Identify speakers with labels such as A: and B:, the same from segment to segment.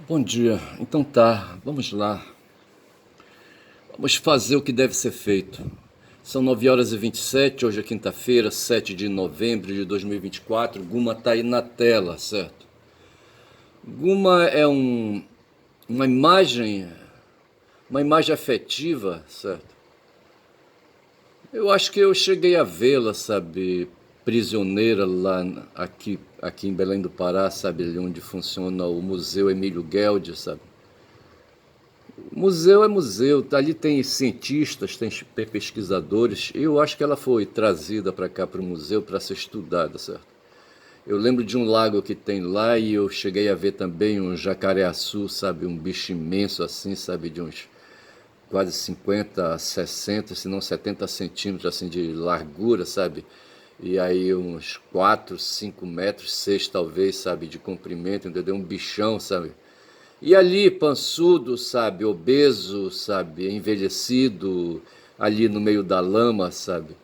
A: Bom dia. Então tá, vamos lá. Vamos fazer o que deve ser feito. São 9h27, hoje é quinta-feira, 7 de novembro de 2024. Guma tá aí na tela, certo? Guma é uma imagem, uma imagem afetiva, certo? Eu acho que eu cheguei a vê-la, sabe, prisioneira lá aqui em Belém do Pará, sabe, ali onde funciona o Museu Emílio Gueldi, sabe? Museu é museu, ali tem cientistas, tem pesquisadores, e eu acho que ela foi trazida para cá, para o museu, para ser estudada, certo? Eu lembro de um lago que tem lá e eu cheguei a ver também um jacaré-açu, sabe? Um bicho imenso assim, sabe? De uns quase 50, 60, se não 70 centímetros assim de largura, sabe? E aí uns 4, 5 metros, 6 talvez, sabe? De comprimento, entendeu? Um bichão, sabe? E ali, pançudo, sabe, obeso, sabe, envelhecido, ali no meio da lama, sabe.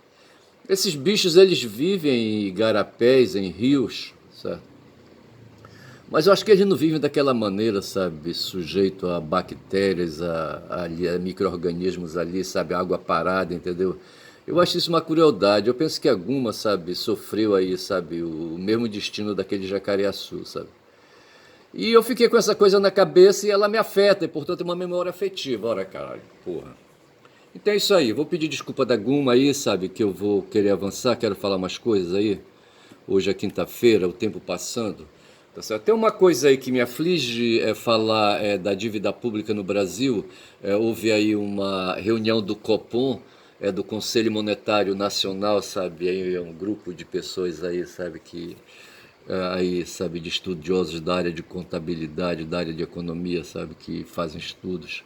A: Esses bichos, eles vivem em igarapés, em rios, sabe. Mas eu acho que eles não vivem daquela maneira, sabe, sujeito a bactérias, a micro-organismos ali, sabe, água parada, entendeu? Eu acho isso uma crueldade. Eu penso que alguma, sabe, sofreu aí, sabe, o mesmo destino daquele jacaré-açu, sabe. E eu fiquei com essa coisa na cabeça e ela me afeta, e portanto é uma memória afetiva. Ora, caralho, porra. Então é isso aí, vou pedir desculpa da Guma aí, sabe, que eu vou querer avançar, quero falar umas coisas aí. Hoje é quinta-feira, o tempo passando. Tá certo? Tem uma coisa aí que me aflige, é falar da dívida pública no Brasil. Houve aí uma reunião do Copom, do Conselho Monetário Nacional, sabe? Aí é um grupo de pessoas aí, sabe, que aí, sabe, de estudiosos da área de contabilidade, da área de economia, sabe, que fazem estudos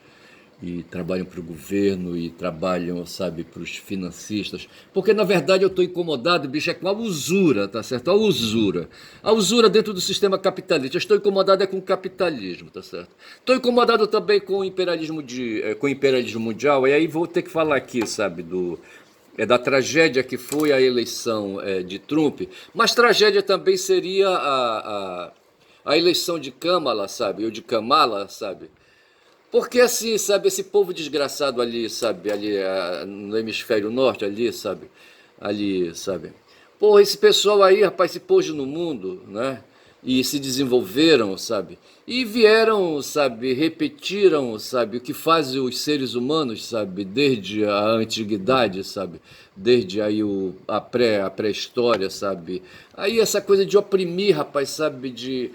A: e trabalham para o governo e trabalham, sabe, para os financistas. Porque, na verdade, eu estou incomodado, bicho, é com a usura, tá certo? A usura. A usura dentro do sistema capitalista. Eu estou incomodado com o capitalismo, tá certo? Estou incomodado também com o imperialismo, com o imperialismo mundial, e aí vou ter que falar aqui, sabe, da tragédia que foi a eleição de Trump, mas tragédia também seria a eleição de Kamala, sabe? Ou de Kamala, sabe? Porque assim, sabe, esse povo desgraçado ali, sabe, ali no hemisfério norte, ali, sabe, ali, sabe. Porra, esse pessoal aí, rapaz, se pôs no mundo, né? E se desenvolveram, sabe? E vieram, sabe, repetiram, sabe, o que fazem os seres humanos, sabe, desde a antiguidade, sabe? Desde aí a pré-história, sabe? Aí essa coisa de oprimir, rapaz, sabe,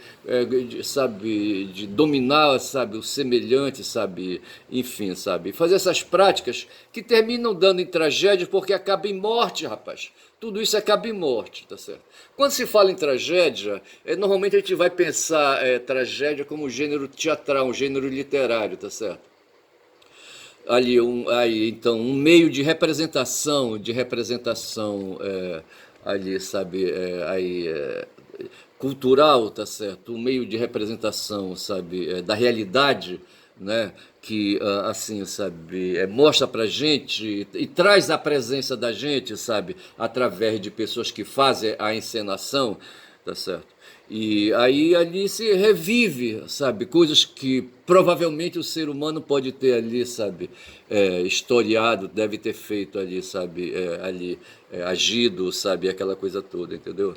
A: sabe, de dominar, sabe, o semelhante, sabe, enfim, sabe, fazer essas práticas que terminam dando em tragédia porque acaba em morte, rapaz. Tudo isso acaba em morte, tá certo? Quando se fala em tragédia, normalmente a gente vai pensar tragédia como um gênero teatral, um gênero literário, tá certo? Ali aí então um meio de representação ali, sabe, cultural, tá certo, um meio de representação, sabe, da realidade, né, que assim, sabe, mostra pra gente e traz a presença da gente, sabe, através de pessoas que fazem a encenação, tá certo. E aí ali se revive, sabe, coisas que provavelmente o ser humano pode ter ali, sabe, historiado, deve ter feito ali, sabe, agido, sabe, aquela coisa toda, entendeu?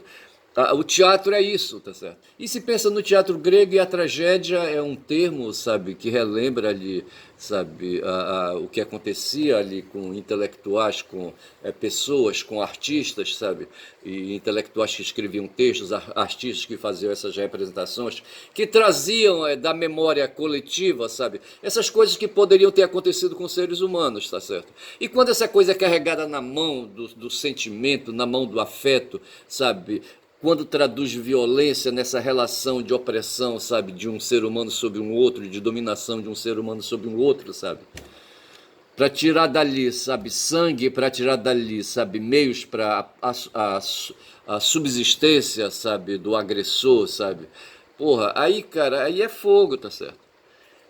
A: O teatro é isso, tá certo? E se pensa no teatro grego, e a tragédia é um termo, sabe, que relembra ali, sabe, o que acontecia ali com intelectuais, com pessoas, com artistas, sabe, e intelectuais que escreviam textos, artistas que faziam essas representações, que traziam da memória coletiva, sabe, essas coisas que poderiam ter acontecido com seres humanos, tá certo? E quando essa coisa é carregada na mão do sentimento, na mão do afeto, sabe, quando traduz violência nessa relação de opressão, sabe, de um ser humano sobre um outro, de dominação de um ser humano sobre um outro, sabe? Para tirar dali, sabe, sangue, para tirar dali, sabe, meios para a subsistência, sabe, do agressor, sabe? Porra, aí, cara, aí é fogo, tá certo?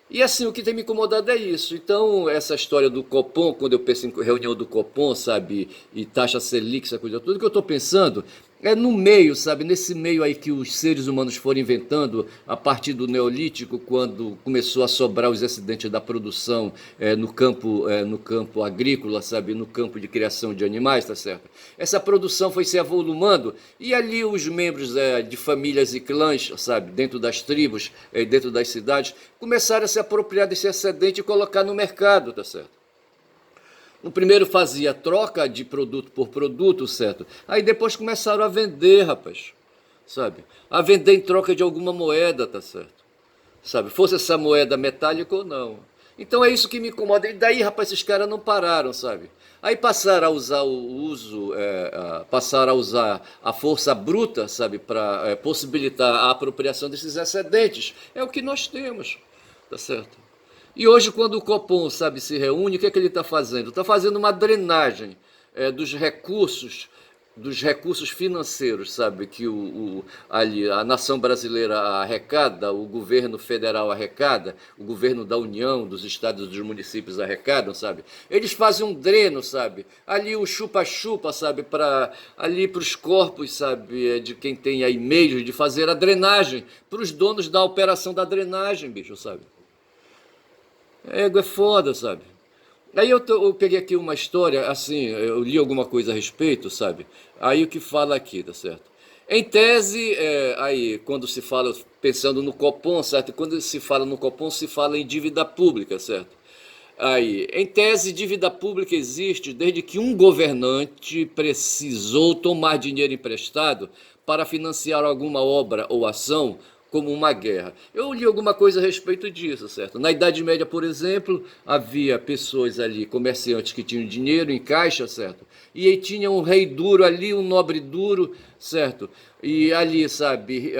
A: E assim, o que tem me incomodado é isso. Então, essa história do Copom, quando eu penso em reunião do Copom, sabe, e taxa Selic, essa coisa toda, o que eu estou pensando É no meio, sabe? Nesse meio aí que os seres humanos foram inventando a partir do Neolítico, quando começou a sobrar os excedentes da produção no campo agrícola, sabe? No campo de criação de animais, tá certo? Essa produção foi se avolumando e ali os membros de famílias e clãs, sabe? Dentro das tribos, dentro das cidades, começaram a se apropriar desse excedente e colocar no mercado, tá certo? No primeiro fazia troca de produto por produto, certo? Aí depois começaram a vender, rapaz, sabe? A vender em troca de alguma moeda, tá certo? Sabe? Fosse essa moeda metálica ou não. Então é isso que me incomoda. E daí, rapaz, esses caras não pararam, sabe? Aí passaram a usar passaram a usar a força bruta, sabe, para possibilitar a apropriação desses excedentes. É o que nós temos, tá certo? E hoje, quando o Copom, sabe, se reúne, o que é que ele está fazendo? Está fazendo uma drenagem dos recursos financeiros, sabe, que ali, a nação brasileira arrecada, o governo federal arrecada, o governo da União, dos estados e dos municípios arrecadam, sabe? Eles fazem um dreno, sabe? Ali o chupa-chupa, sabe, ali para os corpos, sabe, de quem tem aí meios de fazer a drenagem, para os donos da operação da drenagem, bicho, sabe? É foda, sabe? Aí eu peguei aqui uma história, assim, eu li alguma coisa a respeito, sabe? Aí o que fala aqui, tá certo? Em tese, aí, quando se fala, pensando no Copom, certo? Quando se fala no Copom, se fala em dívida pública, certo? Aí, em tese, dívida pública existe desde que um governante precisou tomar dinheiro emprestado para financiar alguma obra ou ação, como uma guerra. Eu li alguma coisa a respeito disso, certo? Na Idade Média, por exemplo, havia pessoas ali, comerciantes que tinham dinheiro em caixa, certo? E aí tinha um rei duro ali, um nobre duro, certo? E ali, sabe,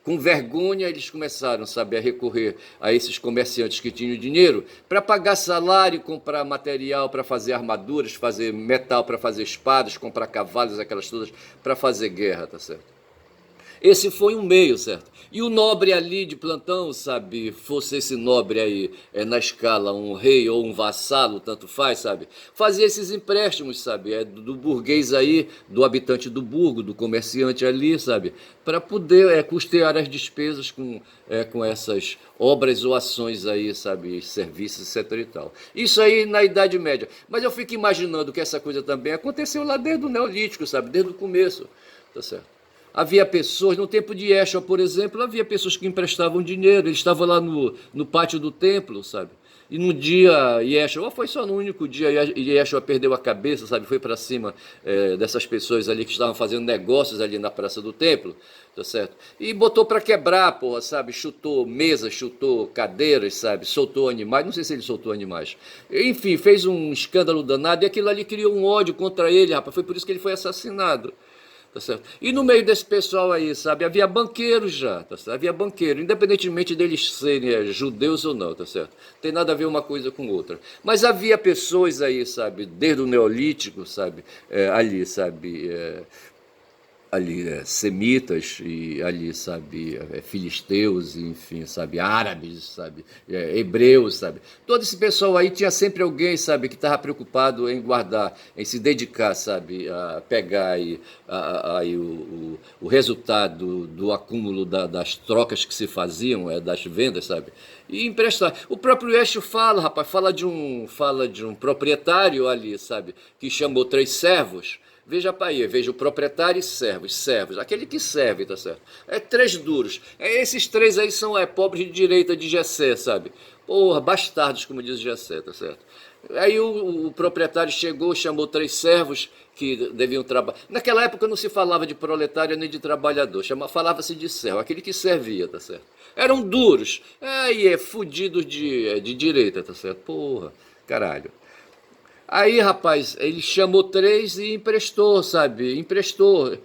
A: com vergonha eles começaram, sabe, a recorrer a esses comerciantes que tinham dinheiro para pagar salário, comprar material para fazer armaduras, fazer metal para fazer espadas, comprar cavalos, aquelas todas, para fazer guerra, tá certo? Esse foi um meio, certo? E o nobre ali de plantão, sabe, fosse esse nobre aí na escala um rei ou um vassalo, tanto faz, sabe, fazia esses empréstimos, sabe, do burguês aí, do habitante do burgo, do comerciante ali, sabe, para poder custear as despesas com essas obras ou ações aí, sabe, serviços, etc e tal. Isso aí na Idade Média. Mas eu fico imaginando que essa coisa também aconteceu lá desde o Neolítico, sabe, desde o começo, tá certo? Havia pessoas, no tempo de Yeshua, por exemplo, havia pessoas que emprestavam dinheiro, ele estava lá no pátio do templo, sabe? E num dia, Yeshua, ou foi só no único dia, Yeshua perdeu a cabeça, sabe? Foi para cima dessas pessoas ali que estavam fazendo negócios ali na praça do templo, tá certo? E botou para quebrar, porra, sabe? Chutou mesas, chutou cadeiras, sabe? Soltou animais, não sei se ele soltou animais. Enfim, fez um escândalo danado e aquilo ali criou um ódio contra ele, rapaz. Foi por isso que ele foi assassinado. Tá certo? E no meio desse pessoal aí, sabe, havia banqueiros já, tá certo? Havia banqueiro, independentemente deles serem judeus ou não, tá certo? Tem nada a ver uma coisa com outra. Mas havia pessoas aí, sabe, desde o Neolítico, sabe, ali, sabe, semitas e ali, sabe, filisteus, enfim, sabe, árabes, sabe, hebreus, sabe. Todo esse pessoal aí tinha sempre alguém, sabe, que estava preocupado em guardar, em se dedicar, sabe, a pegar aí o resultado do acúmulo das trocas que se faziam, das vendas, sabe, e emprestar. O próprio Eixo fala, rapaz, fala de um proprietário ali, sabe, que chamou 3 servos. Veja para aí, veja o proprietário e servos, aquele que serve, tá certo? 3 duros. Esses 3 aí são pobres de direita de Jessé, sabe? Porra, bastardos, como diz Jessé, tá certo? Aí o proprietário chegou, chamou 3 servos que deviam trabalhar. Naquela época não se falava de proletário nem de trabalhador, falava-se de servo, aquele que servia, tá certo? Eram duros, fudidos de direita, tá certo? Porra, caralho. Aí, rapaz, ele chamou 3 e emprestou, sabe? Emprestou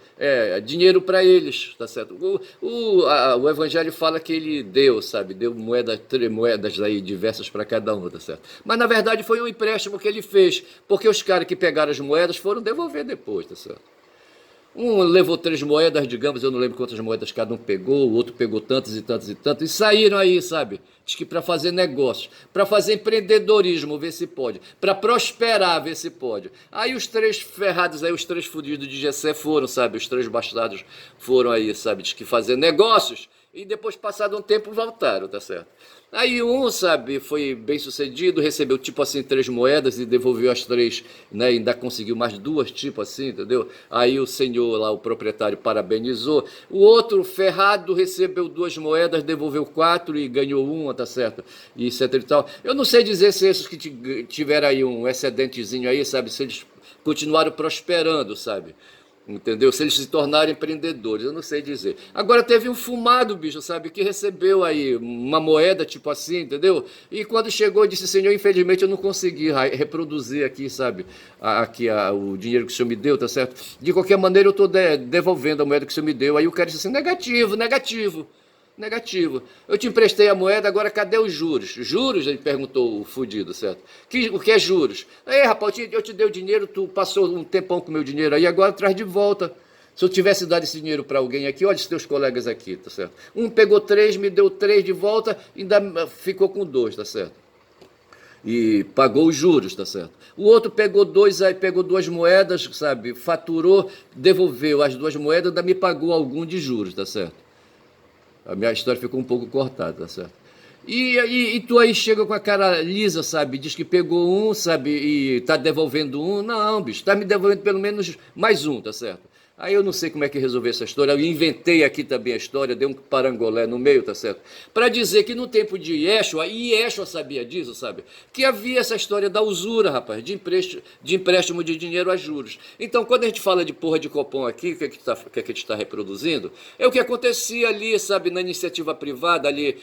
A: dinheiro para eles, tá certo? O Evangelho fala que ele deu, sabe? Deu moedas aí diversas para cada um, tá certo? Mas na verdade foi um empréstimo que ele fez, porque os caras que pegaram as moedas foram devolver depois, tá certo? Um levou 3 moedas, digamos, eu não lembro quantas moedas cada um pegou, o outro pegou tantas e tantas e tantas, e saíram aí, sabe? Diz que para fazer negócios, para fazer empreendedorismo, ver se pode, para prosperar, ver se pode. Aí os 3 ferrados aí, os 3 fudidos de Gessé foram, sabe? Os 3 bastardos foram aí, sabe? Diz que fazer negócios, e depois, passado um tempo, voltaram, tá certo? Aí um, sabe, foi bem sucedido, recebeu tipo assim 3 moedas e devolveu as 3, né? Ainda conseguiu mais 2, tipo assim, entendeu? Aí o senhor lá, o proprietário, parabenizou. O outro ferrado recebeu 2 moedas, devolveu 4 e ganhou uma, tá certo? E etc e tal. Eu não sei dizer se esses que tiveram aí um excedentezinho aí, sabe, se eles continuaram prosperando, sabe? Entendeu? Se eles se tornarem empreendedores, eu não sei dizer. Agora teve um fumado, bicho, sabe, que recebeu aí uma moeda, tipo assim, entendeu? E quando chegou, disse, senhor, infelizmente eu não consegui reproduzir aqui, sabe, o dinheiro que o senhor me deu, tá certo? De qualquer maneira, eu estou devolvendo a moeda que o senhor me deu. Aí o cara disse assim, negativo, negativo. Negativo. Eu te emprestei a moeda, agora cadê os juros? Juros? Ele perguntou o fudido, certo? O que é juros? Aí, rapaz, eu te dei o dinheiro, tu passou um tempão com o meu dinheiro aí, agora traz de volta. Se eu tivesse dado esse dinheiro para alguém aqui, olha os teus colegas aqui, tá certo? Um pegou 3, me deu 3 de volta, ainda ficou com 2, tá certo? E pagou os juros, tá certo? O outro pegou 2, aí pegou 2 moedas, sabe? Faturou, devolveu as 2 moedas, ainda me pagou algum de juros, tá certo? A minha história ficou um pouco cortada, tá certo? E tu aí chega com a cara lisa, sabe? Diz que pegou um, sabe? E tá devolvendo um. Não, bicho, tá me devolvendo pelo menos mais um, tá certo? Aí eu não sei como é que resolver essa história. Eu inventei aqui também a história, dei um parangolé no meio, tá certo? Para dizer que no tempo de Yeshua, e Yeshua sabia disso, sabe? Que havia essa história da usura, rapaz, de empréstimo de dinheiro a juros. Então, quando a gente fala de porra de copom aqui, o que é que a gente está reproduzindo? É o que acontecia ali, sabe, na iniciativa privada, ali,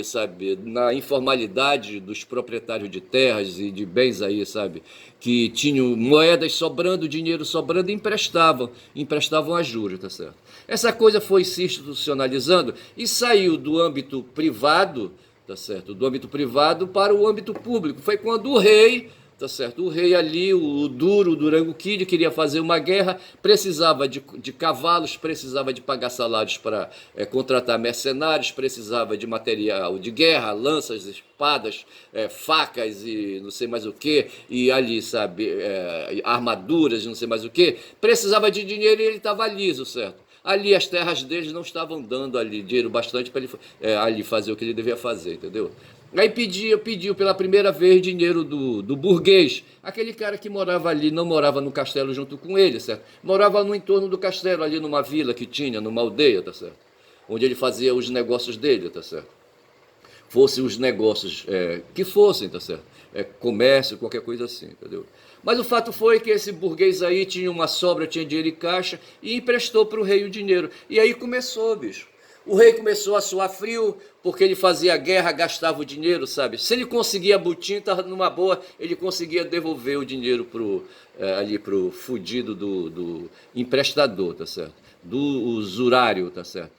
A: sabe, na informalidade dos proprietários de terras e de bens aí, sabe? Que tinham moedas sobrando, dinheiro sobrando, e emprestavam a juros, tá certo? Essa coisa foi se institucionalizando e saiu do âmbito privado, tá certo? Do âmbito privado para o âmbito público. Foi quando o rei, tá certo? O rei ali, o Durango Kid, queria fazer uma guerra, precisava de cavalos, precisava de pagar salários para contratar mercenários, precisava de material de guerra, lanças, espadas, facas e não sei mais o que, e ali, sabe, armaduras, não sei mais o que, precisava de dinheiro e ele estava liso, certo? Ali as terras deles não estavam dando ali dinheiro bastante para ele ali fazer o que ele devia fazer, entendeu? Aí pediu pela primeira vez dinheiro do burguês, aquele cara que morava ali, não morava no castelo junto com ele, certo? Morava no entorno do castelo, ali numa vila que tinha, numa aldeia, tá certo? Onde ele fazia os negócios dele, tá certo? Fossem os negócios que fossem, tá certo? Comércio, qualquer coisa assim, entendeu? Mas o fato foi que esse burguês aí tinha uma sobra, tinha dinheiro em caixa e emprestou para o rei o dinheiro. E aí começou, bicho. O rei começou a suar frio, porque ele fazia guerra, gastava o dinheiro, sabe? Se ele conseguia butim, estava numa boa, ele conseguia devolver o dinheiro ali pro fudido do emprestador, tá certo? Do usurário, tá certo?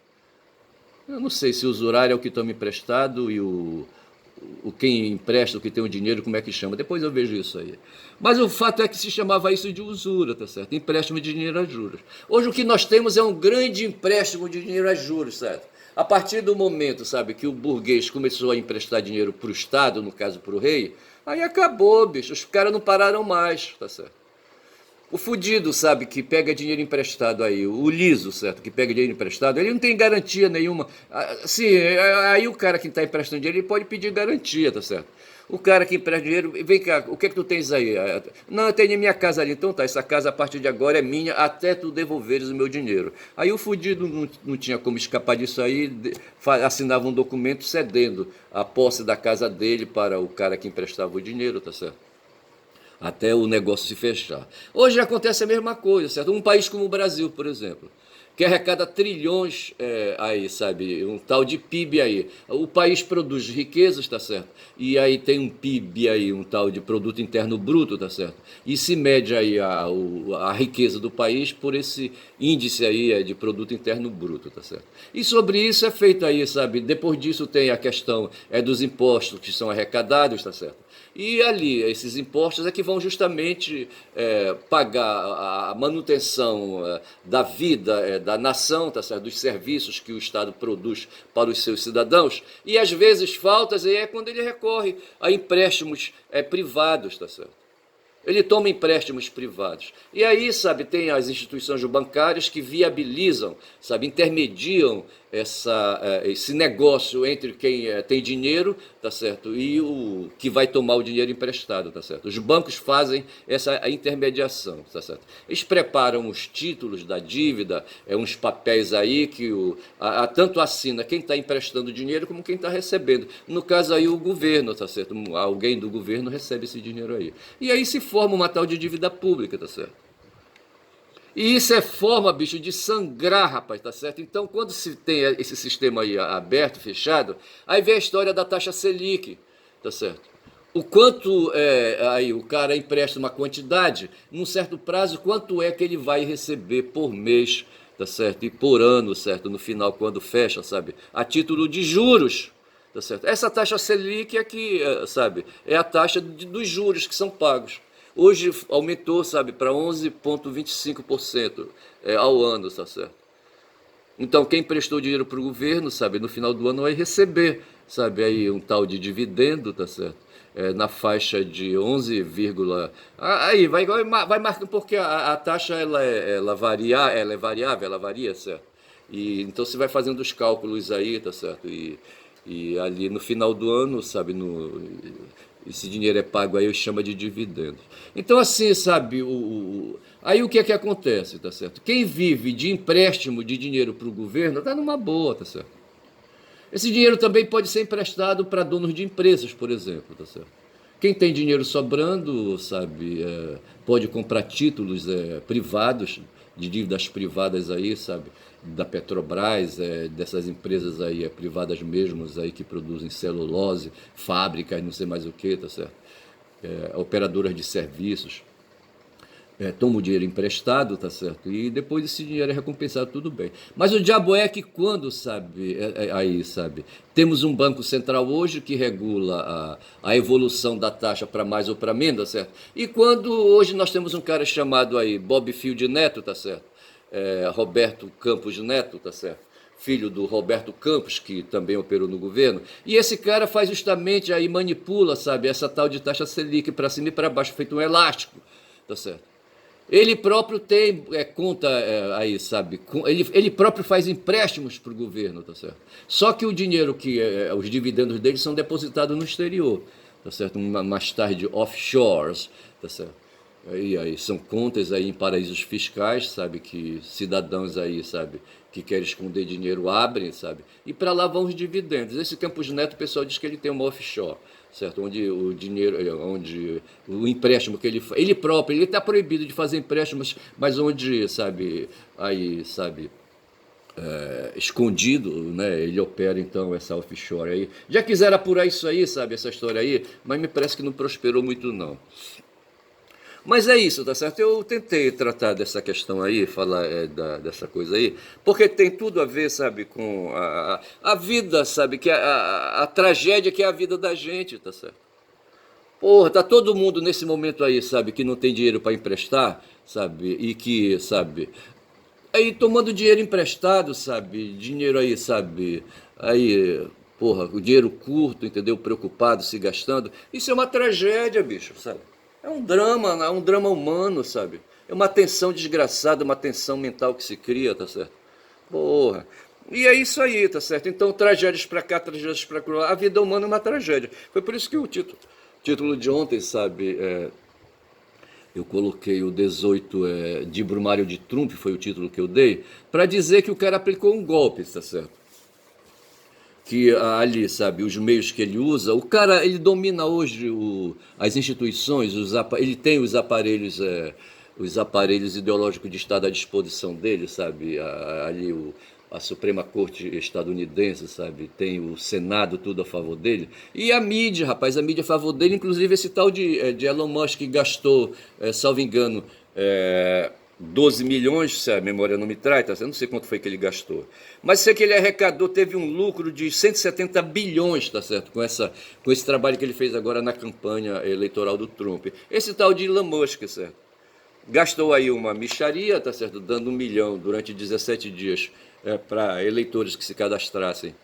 A: Eu não sei se o usurário é o que toma emprestado e o quem empresta, o que tem o dinheiro, como é que chama. Depois eu vejo isso aí. Mas o fato é que se chamava isso de usura, tá certo? Empréstimo de dinheiro a juros. Hoje o que nós temos é um grande empréstimo de dinheiro a juros, certo? A partir do momento, sabe, que o burguês começou a emprestar dinheiro para o Estado, no caso para o rei, aí acabou, bicho. Os caras não pararam mais, tá certo? O fudido, sabe, que pega dinheiro emprestado aí, o liso, certo, que pega dinheiro emprestado, ele não tem garantia nenhuma. Sim, aí o cara que está emprestando dinheiro, ele pode pedir garantia, tá certo? O cara que empresta dinheiro, vem cá, o que é que tu tens aí? Não, eu tenho em minha casa ali, então tá, essa casa a partir de agora é minha até tu devolveres o meu dinheiro. Aí o fudido não tinha como escapar disso aí, assinava um documento cedendo a posse da casa dele para o cara que emprestava o dinheiro, tá certo? Até o negócio se fechar. Hoje acontece a mesma coisa, certo? Um país como o Brasil, por exemplo, que arrecada trilhões aí, sabe? Um tal de PIB aí. O país produz riquezas, tá certo? E aí tem um PIB aí, um tal de Produto Interno Bruto, tá certo? E se mede aí a riqueza do país por esse índice aí de Produto Interno Bruto, tá certo? E sobre isso é feito aí, sabe? Depois disso tem a questão dos impostos que são arrecadados, tá certo? E ali, esses impostos é que vão justamente pagar a manutenção da vida da nação, tá certo? Dos serviços que o Estado produz para os seus cidadãos, e às vezes faltas, aí é quando ele recorre a empréstimos privados, tá certo? Ele toma empréstimos privados. E aí, sabe, tem as instituições bancárias que viabilizam, sabe, intermediam esse negócio entre quem tem dinheiro, tá certo, e o que vai tomar o dinheiro emprestado, tá certo. Os bancos fazem essa intermediação, tá certo. Eles preparam os títulos da dívida, uns papéis aí que tanto assina quem está emprestando dinheiro como quem está recebendo. No caso aí o governo, tá certo. Alguém do governo recebe esse dinheiro aí. E aí se forma uma tal de dívida pública, tá certo. E isso é forma, bicho, de sangrar, rapaz, tá certo? Então, quando se tem esse sistema aí aberto, fechado, aí vem a história da taxa Selic, tá certo? O quanto aí o cara empresta uma quantidade, num certo prazo, quanto é que ele vai receber por mês, tá certo? E por ano, certo? No final, quando fecha, sabe? A título de juros, tá certo? Essa taxa Selic é que, sabe, é a taxa dos juros que são pagos. Hoje aumentou, sabe, para 11,25% ao ano, tá certo? Então, quem prestou dinheiro para o governo, sabe, no final do ano vai receber, sabe, aí um tal de dividendo, tá certo? Na faixa de 11, aí vai marcando, porque a taxa ela é variável, ela varia, certo? E então você vai fazendo os cálculos aí, tá certo? E ali no final do ano, sabe, esse dinheiro é pago aí, eu chamo de dividendos. Então, assim, sabe, aí o que é que acontece, tá certo? Quem vive de empréstimo de dinheiro para o governo está numa boa, tá certo? Esse dinheiro também pode ser emprestado para donos de empresas, por exemplo, tá certo? Quem tem dinheiro sobrando, sabe, pode comprar títulos privados, de dívidas privadas aí, sabe, da Petrobras, dessas empresas aí privadas mesmo, aí que produzem celulose, fábricas, não sei mais o que, tá certo? Operadoras de serviços. Toma o dinheiro emprestado, tá certo? E depois esse dinheiro é recompensado, tudo bem. Mas o diabo é que quando, sabe, aí, sabe, temos um Banco Central hoje que regula a evolução da taxa para mais ou para menos, tá certo? E quando hoje nós temos um cara chamado aí Bob Field Neto, tá certo? Roberto Campos Neto, tá certo? Filho do Roberto Campos, que também operou no governo, e esse cara faz justamente aí, manipula, sabe, essa tal de taxa Selic para cima e para baixo, feito um elástico, tá certo? Ele próprio tem conta aí, sabe? Ele próprio faz empréstimos para o governo, tá certo? Só que o dinheiro os dividendos dele são depositados no exterior, tá certo? Mais tarde, offshores, tá certo? Aí são contas aí em paraísos fiscais, sabe? Que cidadãos aí, sabe? Que querem esconder dinheiro abrem, sabe? E para lá vão os dividendos. Esse Campos Neto, o pessoal diz que ele tem uma offshore, certo? Onde o dinheiro, onde o empréstimo que ele próprio, ele está proibido de fazer empréstimos, mas onde, sabe, aí, sabe, escondido, né? Ele opera então essa offshore aí. Já quiseram apurar isso aí, sabe, essa história aí, mas me parece que não prosperou muito não. Mas é isso, tá certo? Eu tentei tratar dessa questão aí, falar dessa coisa aí, porque tem tudo a ver, sabe, com a vida, sabe, que a tragédia que é a vida da gente, tá certo? Porra, tá todo mundo nesse momento aí, sabe, que não tem dinheiro para emprestar, sabe, e que, sabe, aí tomando dinheiro emprestado, sabe, dinheiro aí, sabe, aí, porra, o dinheiro curto, entendeu, preocupado, se gastando, isso é uma tragédia, bicho, sabe? É um drama humano, sabe? É uma tensão desgraçada, uma tensão mental que se cria, tá certo? Porra. E é isso aí, tá certo? Então, tragédias pra cá, tragédias pra lá. A vida humana é uma tragédia. Foi por isso que o título de ontem, sabe? Eu coloquei o 18 de Brumário de Trump, foi o título que eu dei, para dizer que o cara aplicou um golpe, tá certo? Que ali, sabe, os meios que ele usa, o cara, ele domina hoje as instituições, ele tem os aparelhos ideológicos de Estado à disposição dele, sabe, ali a Suprema Corte estadunidense, sabe, tem o Senado tudo a favor dele, e a mídia, rapaz, a mídia a favor dele, inclusive esse tal de Elon Musk que gastou, salvo engano, 12 milhões, se a memória não me trai, tá? Eu não sei quanto foi que ele gastou. Mas sei que ele arrecadou, teve um lucro de 170 bilhões, tá certo? Com esse trabalho que ele fez agora na campanha eleitoral do Trump. Esse tal de Elon Musk, certo? Gastou aí uma mixaria, tá certo? Dando 1 milhão durante 17 dias para eleitores que se cadastrassem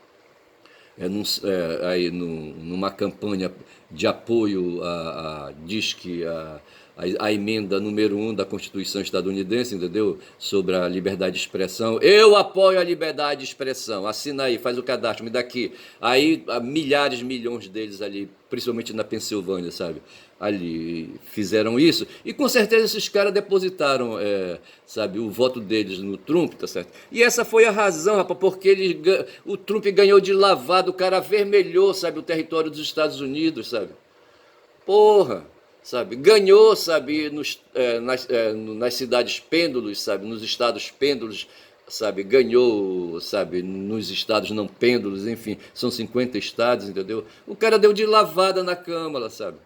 A: numa campanha de apoio diz que a emenda número 1 da Constituição estadunidense, entendeu? Sobre a liberdade de expressão. Eu apoio a liberdade de expressão. Assina aí, faz o cadastro, me dá aqui. Aí, milhares, milhões deles ali, principalmente na Pensilvânia, sabe? Ali fizeram isso. E com certeza esses caras depositaram, sabe, o voto deles no Trump, tá certo? E essa foi a razão, rapaz, porque o Trump ganhou de lavada, o cara avermelhou, sabe, o território dos Estados Unidos, sabe? Porra! Sabe, ganhou, sabe, nas cidades pêndulos, sabe, nos estados pêndulos, sabe, ganhou, sabe, nos estados não pêndulos, enfim, são 50 estados, entendeu? O cara deu de lavada na Câmara, sabe?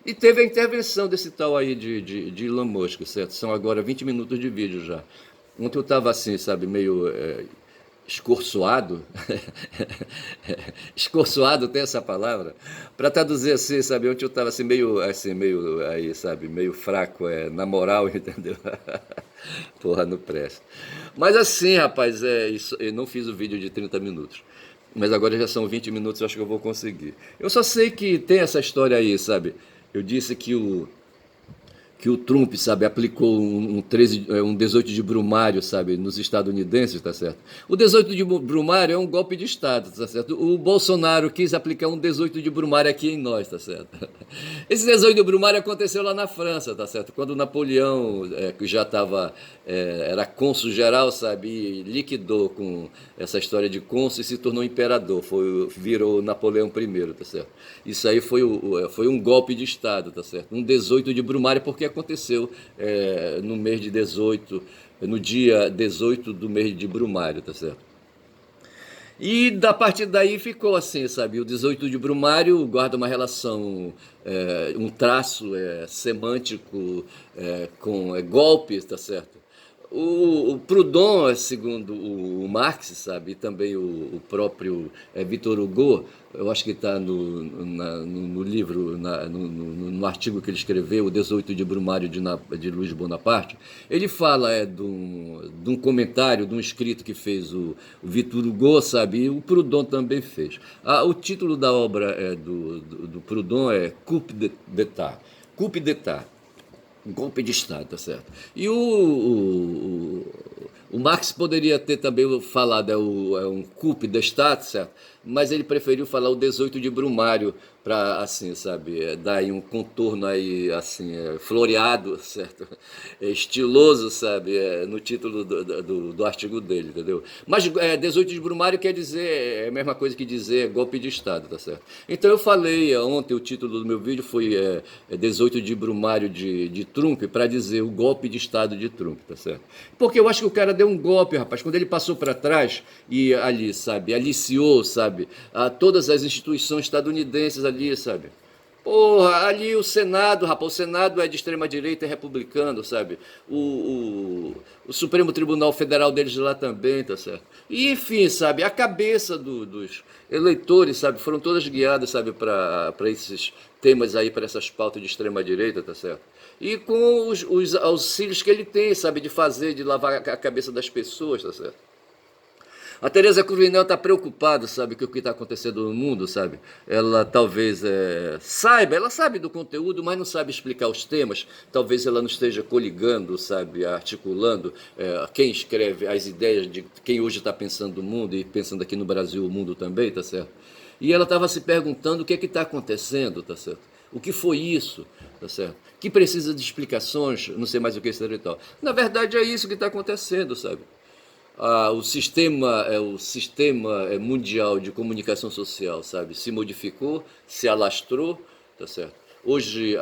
A: E teve a intervenção desse tal aí de Elon Musk, certo? São agora 20 minutos de vídeo já. Ontem eu estava assim, sabe, meio escorçoado, escorçoado tem essa palavra, para traduzir assim, sabe, ontem eu estava assim, meio aí, sabe, meio fraco, na moral, entendeu? Porra, não presta. Mas assim, rapaz, isso, eu não fiz o vídeo de 30 minutos, mas agora já são 20 minutos, eu acho que eu vou conseguir. Eu só sei que tem essa história aí, sabe, eu disse que o Trump, sabe, aplicou um 18 de Brumário, sabe, nos estadunidenses, tá certo? O 18 de Brumário é um golpe de Estado, tá certo? O Bolsonaro quis aplicar um 18 de Brumário aqui em nós, tá certo? Esse 18 de Brumário aconteceu lá na França, tá certo? Quando Napoleão, que já estava, era cônsul geral, sabe, e liquidou com essa história de cônsul e se tornou imperador, virou Napoleão I, tá certo? Isso aí foi um golpe de Estado, tá certo? Um 18 de Brumário, porque aconteceu no mês de 18, no dia 18 do mês de Brumário, tá certo? E da partir daí ficou assim, sabe? O 18 de Brumário guarda uma relação, um traço semântico com golpes, tá certo? O Proudhon, segundo o Marx, sabe, e também o próprio Victor Hugo, eu acho que está no livro, no artigo que ele escreveu, o 18 de Brumário de Luiz Bonaparte, ele fala de um comentário, de um escrito que fez o Victor Hugo, sabe, e o Proudhon também fez. O título da obra do Proudhon é Coup d'État. Coup d'État. Um golpe de Estado, tá certo? E o Marx poderia ter também falado um coup d'État, certo? Mas ele preferiu falar o 18 de Brumário para, assim, sabe, dar aí um contorno aí, assim, floreado, certo? Estiloso, sabe, no título do artigo dele, entendeu? Mas 18 de Brumário quer dizer, é a mesma coisa que dizer golpe de Estado, tá certo? Então eu falei ontem, o título do meu vídeo foi 18 de Brumário de Trump, para dizer o golpe de Estado de Trump, tá certo? Porque eu acho que o cara deu um golpe, rapaz, quando ele passou para trás e ali, sabe, aliciou, sabe, a todas as instituições estadunidenses ali, sabe? Porra, ali o Senado, rapaz, o Senado é de extrema-direita, é republicano, sabe? O Supremo Tribunal Federal deles lá também, tá certo? E, enfim, sabe, a cabeça dos eleitores, sabe, foram todas guiadas, sabe, para esses temas aí, para essas pautas de extrema-direita, tá certo? E com os auxílios que ele tem, sabe, de lavar a cabeça das pessoas, tá certo? A Tereza Cruvinel está preocupada, sabe, com o que está acontecendo no mundo, sabe? Ela talvez ela sabe do conteúdo, mas não sabe explicar os temas. Talvez ela não esteja coligando, sabe, articulando quem escreve as ideias de quem hoje está pensando no mundo e pensando aqui no Brasil, o mundo também, tá certo? E ela estava se perguntando o que é que está acontecendo, tá certo? O que foi isso, tá certo? Que precisa de explicações, não sei mais o que será e tal. Na verdade é isso que está acontecendo, sabe? O sistema mundial de comunicação social, sabe, se modificou, se alastrou, tá certo? Hoje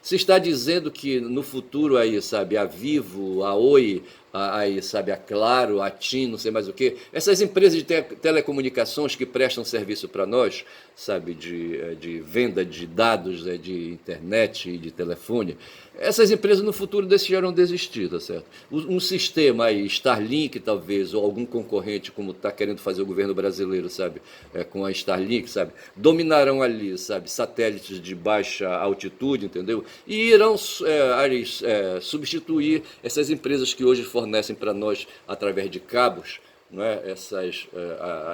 A: se está dizendo que no futuro aí, sabe, a Vivo, a Oi, aí, sabe, a Claro, a TIM, não sei mais o quê. Essas empresas de telecomunicações que prestam serviço para nós, sabe, de venda de dados, de internet e de telefone, essas empresas no futuro deixarão de existir, tá certo? Um sistema aí, Starlink talvez, ou algum concorrente, como está querendo fazer o governo brasileiro, sabe, com a Starlink, sabe, dominarão ali, sabe, satélites de baixa altitude, entendeu? E irão substituir essas empresas que hoje fornecem para nós através de cabos, não é?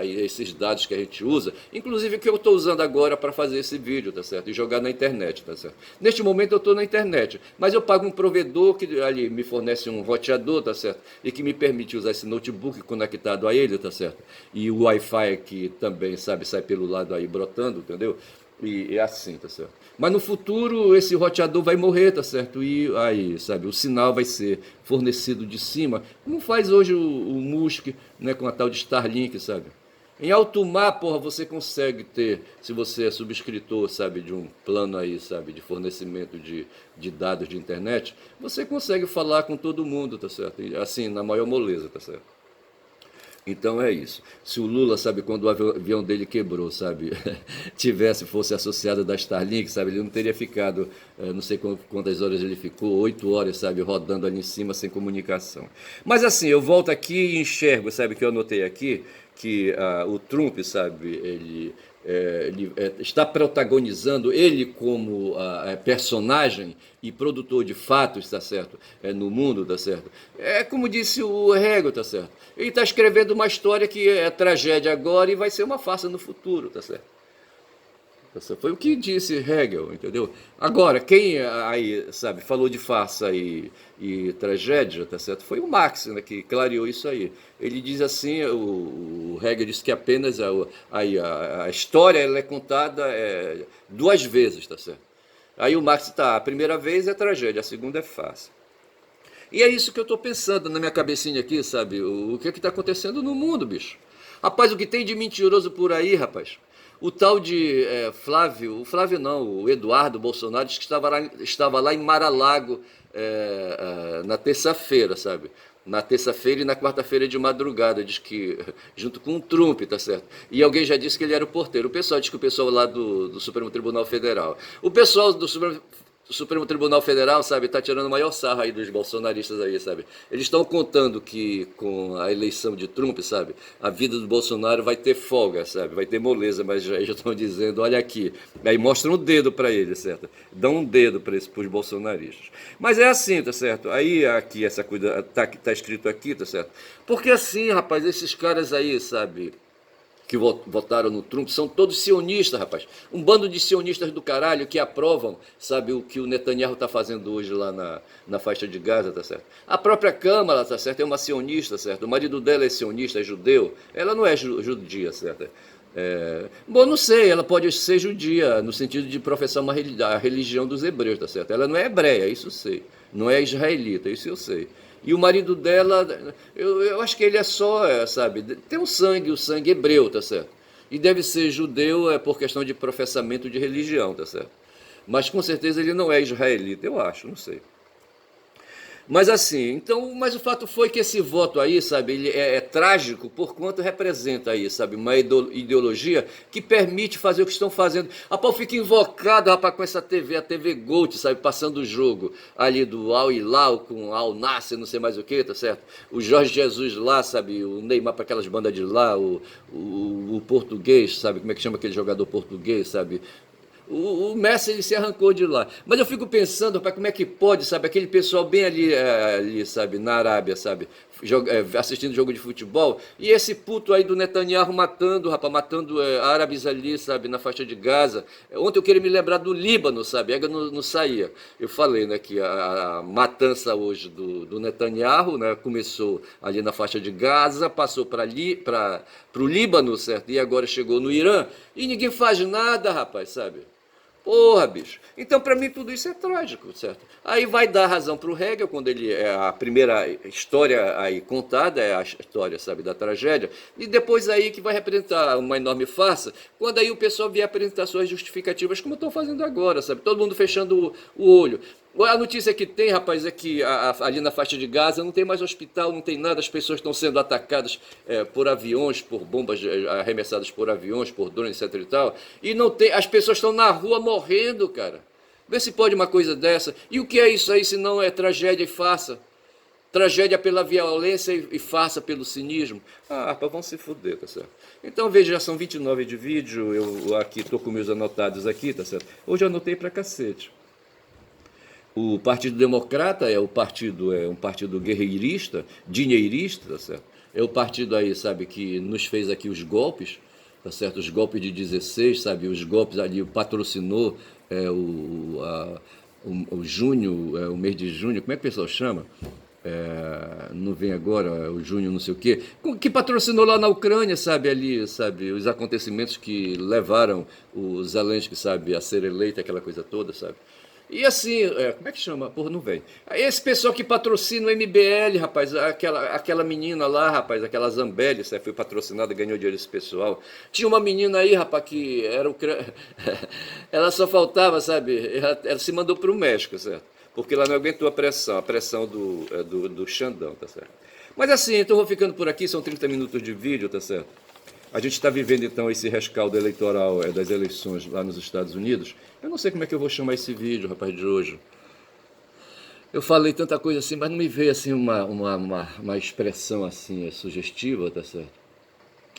A: Esses dados que a gente usa, inclusive que eu estou usando agora para fazer esse vídeo, tá certo? E jogar na internet, tá certo? Neste momento eu estou na internet, mas eu pago um provedor que ali me fornece um roteador, tá certo? E que me permite usar esse notebook conectado a ele, tá certo? E o Wi-Fi que também, sabe, sai pelo lado aí brotando, entendeu? E é assim, tá certo? Mas no futuro esse roteador vai morrer, tá certo? E aí, sabe, o sinal vai ser fornecido de cima, como faz hoje o Musk, né, com a tal de Starlink, sabe? Em alto mar, porra, você consegue ter, se você é subscritor, sabe, de um plano aí, sabe, de fornecimento de dados de internet, você consegue falar com todo mundo, tá certo? E, assim, na maior moleza, tá certo? Então é isso. Se o Lula, sabe, quando o avião dele quebrou, sabe, fosse associado da Starlink, sabe, ele não teria ficado, não sei quantas horas ele ficou, 8 horas, sabe, rodando ali em cima sem comunicação. Mas assim, eu volto aqui e enxergo, sabe, que eu anotei aqui, que o Trump, sabe, ele está protagonizando, ele como personagem e produtor de fatos, tá certo? No mundo, tá certo? É como disse o Hegel, tá certo? Ele está escrevendo uma história que é tragédia agora e vai ser uma farsa no futuro, tá certo? Foi o que disse Hegel, entendeu? Agora, quem aí, sabe, falou de farsa e tragédia, tá certo? Foi o Marx, né, que clareou isso aí. Ele diz assim, o Hegel disse que apenas a história ela é contada duas vezes, tá certo? Aí o Marx tá, a primeira vez é tragédia, a segunda é farsa. E é isso que eu estou pensando na minha cabecinha aqui, sabe? O que está acontecendo no mundo, bicho? Rapaz, o que tem de mentiroso por aí, rapaz? O tal de Flávio, o Flávio não, o Eduardo Bolsonaro, disse que estava lá em Mar-a-Lago na terça-feira, sabe? Na terça-feira e na quarta-feira de madrugada, diz que, junto com o Trump, tá certo? E alguém já disse que ele era o porteiro. O pessoal diz que o pessoal lá do Supremo Tribunal Federal. O pessoal do Supremo Tribunal Federal, sabe, está tirando o maior sarro aí dos bolsonaristas aí, sabe? Eles estão contando que com a eleição de Trump, sabe, a vida do Bolsonaro vai ter folga, sabe? Vai ter moleza, mas já estão dizendo, olha aqui. Aí mostram um dedo para ele, certo? Dão um dedo para os bolsonaristas. Mas é assim, tá certo? Aí aqui essa coisa tá escrito aqui, tá certo? Porque assim, rapaz, esses caras aí, sabe, que votaram no Trump, são todos sionistas, rapaz. Um bando de sionistas do caralho que aprovam, sabe, o que o Netanyahu está fazendo hoje lá na faixa de Gaza, tá certo? A própria Câmara, tá certo, é uma sionista, certo? O marido dela é sionista, é judeu. Ela não é judia, certo? Bom, não sei, ela pode ser judia, no sentido de professar a religião dos hebreus, tá certo? Ela não é hebreia, isso eu sei. Não é israelita, isso eu sei. E o marido dela, eu acho que ele é só, sabe, tem o sangue hebreu, tá certo? E deve ser judeu por questão de professamento de religião, tá certo? Mas com certeza ele não é israelita, eu acho, não sei. Mas assim, então, mas o fato foi que esse voto aí, sabe, ele é trágico por quanto representa aí, sabe, uma ideologia que permite fazer o que estão fazendo. Rapaz, fica invocado, rapaz, com essa TV, a TV Gold, sabe, passando o jogo ali do Al Hilal com Al Nassr, não sei mais o que, tá certo? O Jorge Jesus lá, sabe, o Neymar para aquelas bandas de lá, o português, sabe, como é que chama aquele jogador português, sabe? O Messi ele se arrancou de lá. Mas eu fico pensando, rapaz, como é que pode, sabe, aquele pessoal bem ali, sabe, na Arábia, sabe, assistindo jogo de futebol, e esse puto aí do Netanyahu matando, rapaz, matando árabes ali, sabe, na faixa de Gaza. Ontem eu queria me lembrar do Líbano, sabe, ega não saía. Eu falei, né, que a matança hoje do Netanyahu, né, começou ali na faixa de Gaza, passou para o Líbano, certo, e agora chegou no Irã, e ninguém faz nada, rapaz, sabe. Porra, bicho. Então, para mim, tudo isso é trágico, certo? Aí vai dar razão para o Hegel, quando ele é a primeira história aí contada, é a história, sabe, da tragédia, e depois aí que vai representar uma enorme farsa, quando aí o pessoal vier apresentar suas justificativas, como estão fazendo agora, sabe? Todo mundo fechando o olho. A notícia que tem, rapaz, é que ali na faixa de Gaza não tem mais hospital, não tem nada, as pessoas estão sendo atacadas por aviões, por bombas arremessadas por aviões, por drones, etc e tal, e não tem, as pessoas estão na rua morrendo, cara. Vê se pode uma coisa dessa. E o que é isso aí se não é tragédia e farsa? Tragédia pela violência e farsa pelo cinismo. Ah, rapaz, vão se fuder, tá certo? Então, veja, já são 29 de vídeo, eu aqui tô com meus anotados aqui, tá certo? Hoje eu anotei pra cacete. O Partido Democrata é um partido guerreirista, dinheirista, tá certo? É o partido aí, sabe, que nos fez aqui os golpes, tá certo? Os golpes de 16, sabe? Os golpes ali, patrocinou o junho, o mês de junho, como é que o pessoal chama? Não vem agora, o junho não sei o quê, que patrocinou lá na Ucrânia, sabe, ali, sabe, os acontecimentos que levaram o Zelensky, sabe, a ser eleito, aquela coisa toda, sabe. E assim, como é que chama? Porra, não vem. Esse pessoal que patrocina o MBL, rapaz, aquela menina lá, rapaz, aquela Zambelli, sabe, foi patrocinada, ganhou dinheiro esse pessoal. Tinha uma menina aí, rapaz, que era ela só faltava, sabe, ela se mandou para o México, certo? Porque ela não aguentou a pressão do Xandão, tá certo? Mas assim, então vou ficando por aqui, são 30 minutos de vídeo, tá certo? A gente está vivendo então esse rescaldo eleitoral das eleições lá nos Estados Unidos. Eu não sei como é que eu vou chamar esse vídeo, rapaz, de hoje. Eu falei tanta coisa assim, mas não me veio assim uma expressão assim sugestiva, tá certo?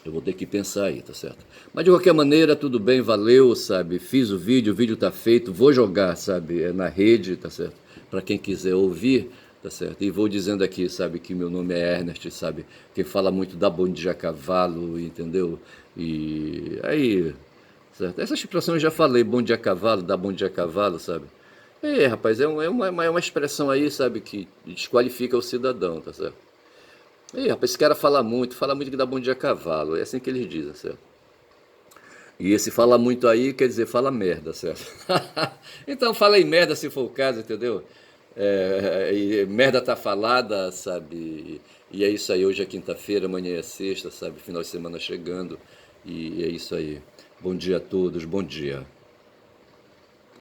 A: Eu vou ter que pensar aí, tá certo? Mas de qualquer maneira, tudo bem, valeu, sabe? Fiz o vídeo tá feito, vou jogar, sabe, na rede, tá certo? Para quem quiser ouvir, tá certo? E vou dizendo aqui, sabe, que meu nome é Ernest, sabe? Quem fala muito da Bom Dia Cavalo, entendeu? E aí, certo? Essa expressão eu já falei, Bom Dia Cavalo, dá Bom Dia Cavalo, sabe? Rapaz, é uma expressão aí, sabe, que desqualifica o cidadão, tá certo? Rapaz, esse cara fala muito que dá bom dia a cavalo. É assim que eles dizem, certo? E esse fala muito aí quer dizer fala merda, certo? Então fala aí merda se for o caso, entendeu? E merda tá falada, sabe? E é isso aí. Hoje é quinta-feira, amanhã é sexta, sabe? Final de semana chegando. E é isso aí. Bom dia a todos, bom dia.